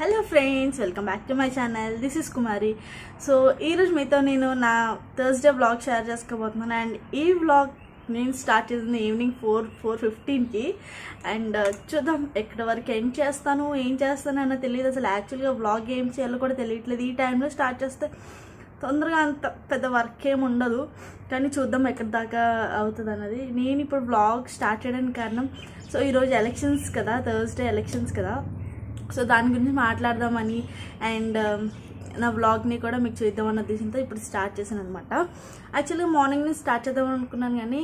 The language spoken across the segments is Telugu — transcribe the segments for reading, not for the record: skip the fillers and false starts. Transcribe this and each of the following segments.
Hello friends, welcome back to my channel. This is Kumari. So ఈరోజు మీతో నేను నా థర్స్డే వ్లాగ్ షేర్ చేసుకోబోతున్నాను. అండ్ ఈ వ్లాగ్ నేను స్టార్ట్ చేసింది ఈవినింగ్ 4:15కి. అండ్ చూద్దాం ఎక్కడి వరకు ఏం చేస్తాను అన్న తెలియదు. అసలు యాక్చువల్గా వ్లాగ్ ఏం చేయాలో కూడా తెలియట్లేదు. ఈ టైంలో స్టార్ట్ చేస్తే తొందరగా అంత పెద్ద వర్క్ ఏమి ఉండదు, కానీ చూద్దాం ఎక్కడి దాకా అవుతుంది అన్నది. నేను ఇప్పుడు వ్లాగ్ స్టార్ట్ చేయడానికి కారణం, సో ఈరోజు ఎలక్షన్స్ కదా, థర్స్డే ఎలక్షన్స్ కదా, సో దాని గురించి మాట్లాడదామని అండ్ నా వ్లాగ్ని కూడా మీకు చూద్దామన్న ఉద్దేశంతో ఇప్పుడు స్టార్ట్ చేశాను అనమాట. యాక్చువల్గా మార్నింగ్ నుంచి స్టార్ట్ చేద్దామని అనుకున్నాను, కానీ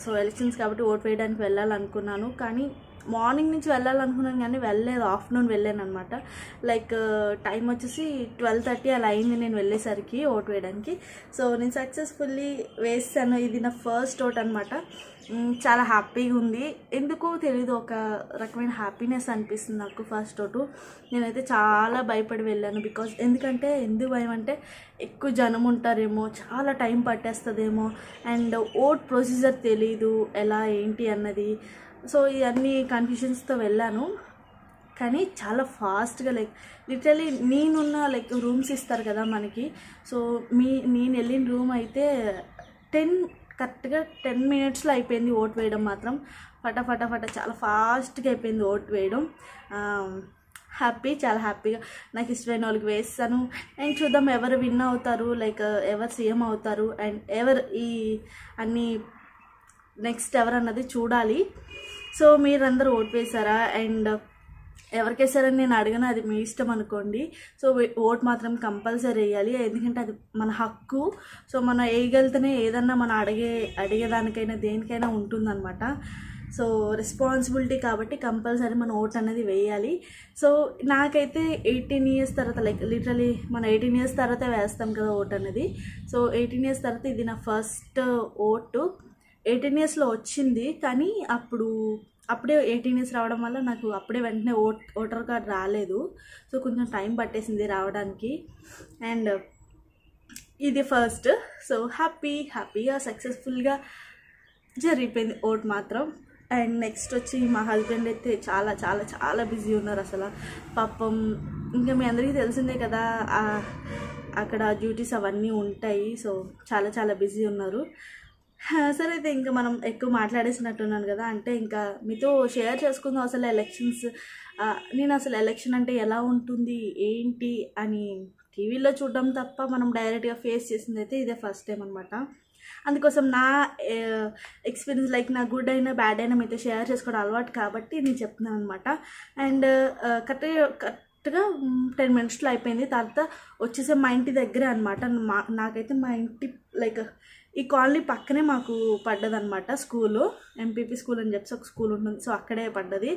సో ఎలక్షన్స్ కాబట్టి ఓటు వేయడానికి వెళ్ళాలనుకున్నాను. కానీ మార్నింగ్ నుంచి వెళ్ళాలనుకున్నాను కానీ వెళ్ళలేదు, ఆఫ్టర్నూన్ వెళ్ళాను అనమాట. లైక్ టైం వచ్చేసి 12:30 అలా అయింది నేను వెళ్ళేసరికి ఓటు వేయడానికి. సో నేను సక్సెస్ఫుల్లీ వేసాను. ఇది నా ఫస్ట్ ఓట్ అనమాట. చాలా హ్యాపీగా ఉంది, ఎందుకో తెలీదు, ఒక రకమైన హ్యాపీనెస్ అనిపిస్తుంది నాకు. ఫస్ట్ ఓటు నేనైతే చాలా భయపడి వెళ్ళాను. ఎందుకు భయం అంటే ఎక్కువ జనం ఉంటారేమో, చాలా టైం పట్టేస్తుందేమో, అండ్ ఓట్ ప్రొసీజర్ తెలీదు ఎలా ఏంటి అన్నది. సో ఇవన్నీ కన్ఫ్యూషన్స్తో వెళ్ళాను. కానీ చాలా ఫాస్ట్గా, లైక్ లిటరలీ నేనున్న లైక్ రూమ్స్ ఇస్తారు కదా మనకి. సో నేను వెళ్ళిన రూమ్ అయితే కరెక్ట్గా 10 మినిట్స్లో అయిపోయింది ఓట్ వేయడం. మాత్రం ఫటాఫట చాలా ఫాస్ట్గా అయిపోయింది ఓట్ వేయడం. చాలా హ్యాపీగా నాకు ఇష్టమైన వాళ్ళకి వేస్తాను. అండ్ చూద్దాం ఎవరు విన్ అవుతారు, లైక్ ఎవరు సీఎం అవుతారు, అండ్ ఎవరు ఈ అన్ని నెక్స్ట్ ఎవరు అన్నది చూడాలి. సో మీరందరూ ఓట్ వేసారా, అండ్ ఎవరికి వేసారని నేను అడగను, అది మీ ఇష్టం అనుకోండి. సో ఓట్ మాత్రం కంపల్సరీ వేయాలి, ఎందుకంటే అది మన హక్కు. సో మనం వేయగలితేనే ఏదన్నా మనం అడిగేదానికైనా దేనికైనా ఉంటుందన్నమాట. సో రెస్పాన్సిబిలిటీ కాబట్టి కంపల్సరీ మన ఓట్ అనేది వేయాలి. సో నాకైతే 18 ఇయర్స్ తర్వాత, లైక్ లిటరలీ మనం 18 ఇయర్స్ తర్వాత వేస్తాం కదా ఓట్ అనేది. సో 18 ఇయర్స్ తర్వాత ఇది నా ఫస్ట్ ఓటు. 18 ఇయర్స్లో వచ్చింది, కానీ అప్పుడే 18 ఇయర్స్ రావడం వల్ల నాకు అప్పుడే వెంటనే ఓటర్ కార్డ్ రాలేదు. సో కొంచెం టైం పట్టేసింది రావడానికి. అండ్ ఇది ఫస్ట్. సో హ్యాపీగా సక్సెస్ఫుల్గా జరిగిపోయింది ఓట్ మాత్రం. అండ్ నెక్స్ట్ వచ్చి మా హస్బెండ్ అయితే చాలా చాలా చాలా బిజీ ఉన్నారు అసలు. పాపం ఇంకా మీ అందరికీ తెలిసిందే కదా, అక్కడ డ్యూటీస్ అవన్నీ ఉంటాయి. సో చాలా చాలా బిజీ ఉన్నారు. సరే అయితే ఇంకా మనం ఎక్కువ మాట్లాడేసినట్టున్నాను కదా, అంటే ఇంకా మీతో షేర్ చేసుకుందాం అసలు ఎలక్షన్స్. నేను అసలు ఎలక్షన్ అంటే ఎలా ఉంటుంది ఏంటి అని టీవీలో చూడడం తప్ప మనం డైరెక్ట్గా ఫేస్ చేసింది అయితే ఇదే ఫస్ట్ టైం అనమాట. అందుకోసం నా ఎక్స్పీరియన్స్, లైక్ నా గుడ్ అయినా బ్యాడ్ అయినా మీతో షేర్ చేసుకోవడం అలవాటు కాబట్టి నేను చెప్తున్నాను అనమాట. అండ్ కరెక్ట్గా 10 మినిట్స్లో అయిపోయింది. తర్వాత వచ్చేసే మా ఇంటి దగ్గరే అనమాట. నాకైతే మా ఇంటి లైక్ ఈ కాలనీ పక్కనే మాకు పడ్డదనమాట స్కూలు, ఎంపీపీ స్కూల్ అని చెప్పి ఒక స్కూల్ ఉంటుంది. సో అక్కడే పడ్డది.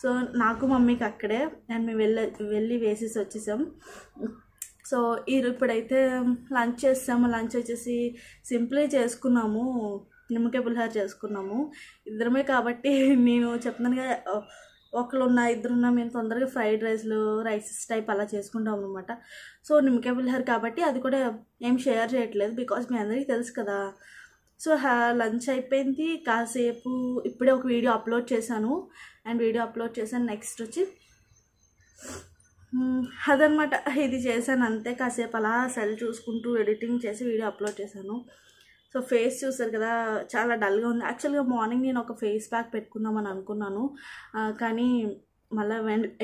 సో నాకు మమ్మీకి అక్కడే, అండ్ మేము వెళ్ళి వేసేసి వచ్చేసాం. సో ఇప్పుడైతే లంచ్ చేస్తాము. లంచ్ వచ్చేసి సింపుల్గా చేసుకున్నాము, నిమ్మకాయ పులిహోర చేసుకున్నాము. ఇద్దరమే కాబట్టి నేను చెప్తున్నాను కదా, ఒకరున్నా ఇద్దరున్నా మేము తొందరగా ఫ్రైడ్ రైసెస్ టైప్ అలా చేసుకుంటాం అనమాట. సో నిమ్మకాయ పులిహోర కాబట్టి అది కూడా ఏం షేర్ చేయట్లేదు, బికాజ్ మీ అందరికీ తెలుసు కదా. సో లంచ్ అయిపోయింది కాసేపు. ఇప్పుడే ఒక వీడియో అప్లోడ్ చేశాను. నెక్స్ట్ వచ్చి అదనమాట, ఇది చేశాను అంతే. కాసేపు అలా సెల్ చూసుకుంటూ ఎడిటింగ్ చేసి వీడియో అప్లోడ్ చేశాను. సో ఫేస్ చూసారు కదా, చాలా డల్గా ఉంది. యాక్చువల్గా మార్నింగ్ నేను ఒక ఫేస్ ప్యాక్ పెట్టుకుందామని అనుకున్నాను, కానీ మళ్ళీ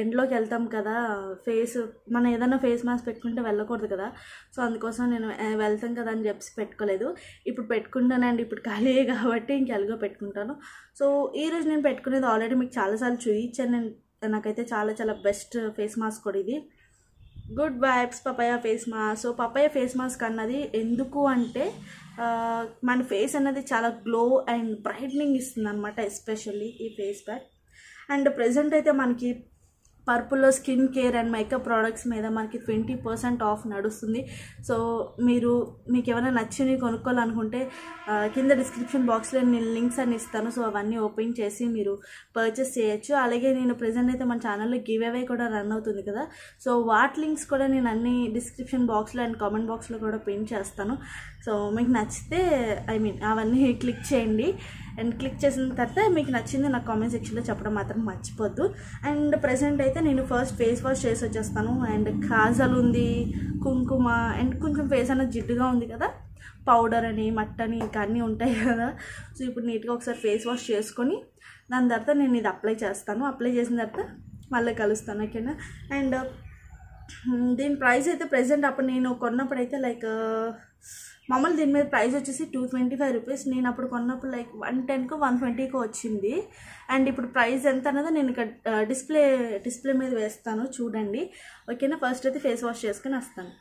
ఎండ్లోకి వెళ్తాం కదా, మనం ఏదైనా ఫేస్ మాస్క్ పెట్టుకుంటే వెళ్ళకూడదు కదా. సో అందుకోసం నేను వెళ్తాం కదా అని చెప్పి పెట్టుకోలేదు. ఇప్పుడు పెట్టుకుంటానండి, ఇప్పుడు ఖాళీ కాబట్టి ఇంకెలాగో పెట్టుకుంటాను. సో ఈరోజు నేను పెట్టుకునేది ఆల్రెడీ మీకు చాలాసార్లు చూపించాను. నాకైతే చాలా చాలా బెస్ట్ ఫేస్ మాస్క్ కూడా ఇది, good vibes papaya face mask. So papaya face mask అన్నది ఎందుకు అంటే మన ఫేస్ అన్నది చాలా గ్లో అండ్ బ్రైట్నింగ్ ఇస్తుంది అనమాట, ఎస్పెషల్లీ ఈ ఫేస్ ప్యాక్. అండ్ ప్రజెంట్ అయితే మనకి పర్పుల్లో skin care and makeup products మీద మనకి 20% ఆఫ్ నడుస్తుంది. సో మీకు ఏమైనా నచ్చినవి కొనుక్కోవాలనుకుంటే కింద డిస్క్రిప్షన్ బాక్స్లో నేను లింక్స్ అన్ని ఇస్తాను. సో అవన్నీ ఓపెన్ చేసి మీరు పర్చేస్ చేయొచ్చు. అలాగే నేను ప్రజెంట్ అయితే మన ఛానల్లో గివ్ అవే కూడా రన్ అవుతుంది కదా, సో వాటి లింక్స్ కూడా నేను అన్ని డిస్క్రిప్షన్ బాక్స్లో అండ్ కామెంట్ బాక్స్లో కూడా పిన్ చేస్తాను. సో మీకు నచ్చితే అవన్నీ క్లిక్ చేయండి. అండ్ క్లిక్ చేసిన తర్వాత మీకు నచ్చింది నాకు కామెంట్ సెక్షన్లో చెప్పడం మాత్రం మర్చిపోద్దు. అండ్ ప్రెసెంట్ అయితే నేను ఫస్ట్ ఫేస్ వాష్ చేసి వచ్చేస్తాను. అండ్ కాజల్ ఉంది, కుంకుమ, అండ్ కొంచెం ఫేస్ అనేది జిడ్డుగా ఉంది కదా, పౌడర్ అని మట్టని ఇంకా అన్నీ ఉంటాయి కదా. సో ఇప్పుడు నీట్గా ఒకసారి ఫేస్ వాష్ చేసుకొని దాని తర్వాత నేను ఇది అప్లై చేస్తాను. అప్లై చేసిన తర్వాత మళ్ళీ కలుస్తాను, ఓకేనా. అండ్ దీని ప్రైస్ అయితే ప్రెసెంట్ అప్పుడు నేను కొన్నప్పుడు అయితే మామూలు దీని మీద ప్రైస్ వచ్చేసి 225 రూపీస్. నేను అప్పుడు కొన్నప్పుడు 110కో 120కో వచ్చింది. అండ్ ఇప్పుడు ప్రైస్ ఎంత అన్నదో నేను ఇక్కడ డిస్ప్లే మీద వేస్తాను, చూడండి, ఓకేనా. ఫస్ట్ అయితే ఫేస్ వాష్ చేసుకుని వస్తాను.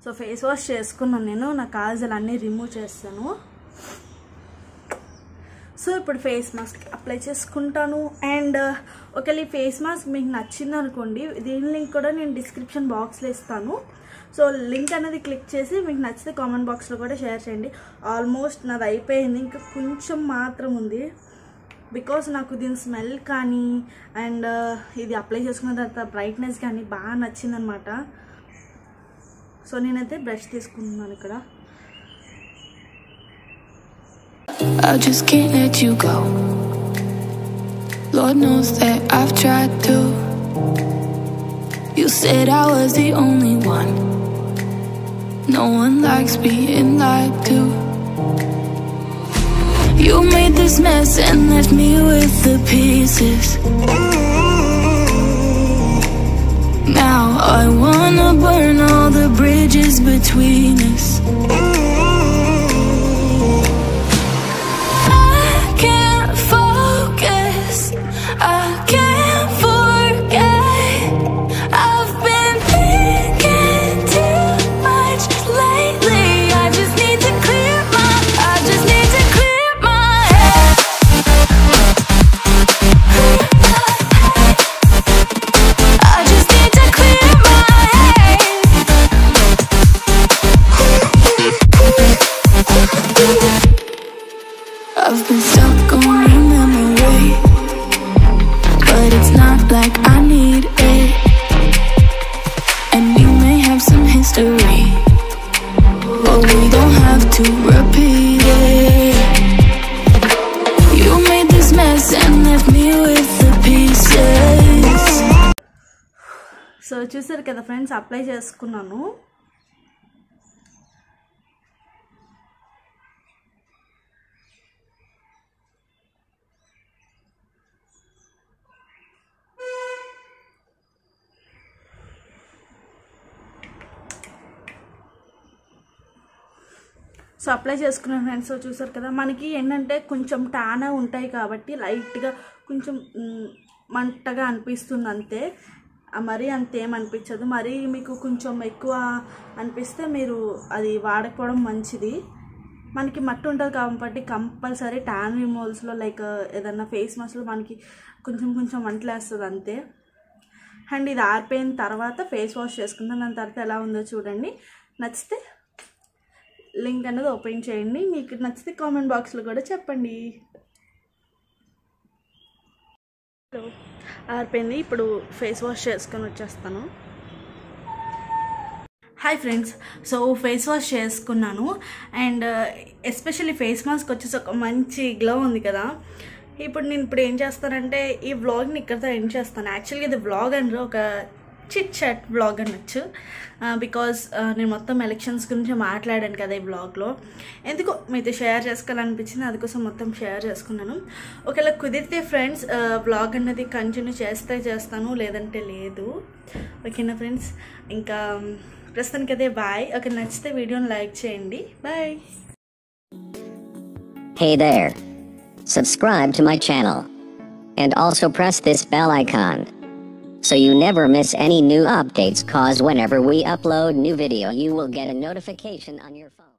సో ఫేస్ వాష్ చేసుకున్నాను నేను, నా కాజల్ అన్నీ రిమూవ్ చేస్తాను. సో ఇప్పుడు ఫేస్ మాస్క్ అప్లై చేసుకుంటాను. అండ్ ఒకవేళ ఈ ఫేస్ మాస్క్ మీకు నచ్చింది అనుకోండి, దీని లింక్ కూడా నేను డిస్క్రిప్షన్ బాక్స్లో ఇస్తాను. సో లింక్ అనేది క్లిక్ చేసి మీకు నచ్చితే కామెంట్ బాక్స్లో కూడా షేర్ చేయండి. ఆల్మోస్ట్ నాది అయిపోయింది, ఇంకా కొంచెం మాత్రం ఉంది. బికాస్ నాకు దీని స్మెల్ కానీ అండ్ ఇది అప్లై చేసుకున్న తర్వాత బ్రైట్నెస్ కానీ బాగా నచ్చిందనమాట. సో నేనైతే బ్రష్ తీసుకుంటున్నాను ఇక్కడ. I just can't let you go. Lord knows that I've tried to. You said I was the only one. No one likes being lied to. You made this mess and left me with the pieces. Now I wanna burn all the bridges between us. I've been stuck on your memory, but it's not like I need it. And we may have some history, but we don't have to repeat it. You made this mess and left me with the pieces. So చూసారు కదా ఫ్రెండ్స్, అప్లై చేసుకున్నాను. సో అప్లై చేసుకున్నాను ఫ్రెండ్స్. సో చూసారు కదా, మనకి ఏంటంటే కొంచెం ట్యాన్ ఉంటాయి కాబట్టి లైట్గా కొంచెం మంటగా అనిపిస్తుంది అంతే, మరీ అంతేం అనిపించదు. మరీ మీకు కొంచెం ఎక్కువ అనిపిస్తే మీరు అది వాడకపోవడం మంచిది. మనకి మట్టి ఉంటుంది కాబట్టి కంపల్సరీ ట్యాన్ రిమూవల్స్లో ఏదన్నా ఫేస్ మాస్క్లో మనకి కొంచెం కొంచెం మంటలేస్తుంది అంతే. అండ్ ఇది ఆరిపోయిన తర్వాత ఫేస్ వాష్ చేసుకుంటాను. దాని తర్వాత ఎలా ఉందో చూడండి. నచ్చితే లింక్ అనేది ఓపెన్ చేయండి, మీకు నచ్చితే కామెంట్ బాక్స్లో కూడా చెప్పండి. ఆరిపోయింది, ఇప్పుడు ఫేస్ వాష్ చేసుకొని వచ్చేస్తాను. Hi friends, so face wash చేసుకున్నాను. అండ్ ఎస్పెషల్లీ ఫేస్ మాస్క్ వచ్చేసి ఒక మంచి గ్లో ఉంది కదా. ఇప్పుడు ఏం చేస్తానంటే ఈ వ్లాగ్ని ఇక్కడితో ఎండ్ చేస్తాను. యాక్చువల్గా ఇది వ్లాగ్ అంటే ఒక చిట్ చాట్ వ్లాగ్ అనొచ్చు. బికాజ్ నేను మొత్తం ఎలక్షన్స్ గురించి మాట్లాడాను కదా ఈ వ్లాగ్లో. ఎందుకో మీతో షేర్ చేసుకోవాలనిపించింది, అందుకోసం మొత్తం షేర్ చేసుకున్నాను. ఒకవేళ కుదిరితే ఫ్రెండ్స్ వ్లాగ్ అనేది కంటిన్యూ చేస్తాను, లేదంటే లేదు, ఓకేనా ఫ్రెండ్స్. ఇంకా ప్రస్తుతానికి అదే బాయ్. ఓకే, నచ్చితే వీడియోని లైక్ చేయండి. Bye. Hey there. Subscribe to my channel. And also press this bell icon, so you never miss any new updates, cause whenever we upload new video you will get a notification on your phone.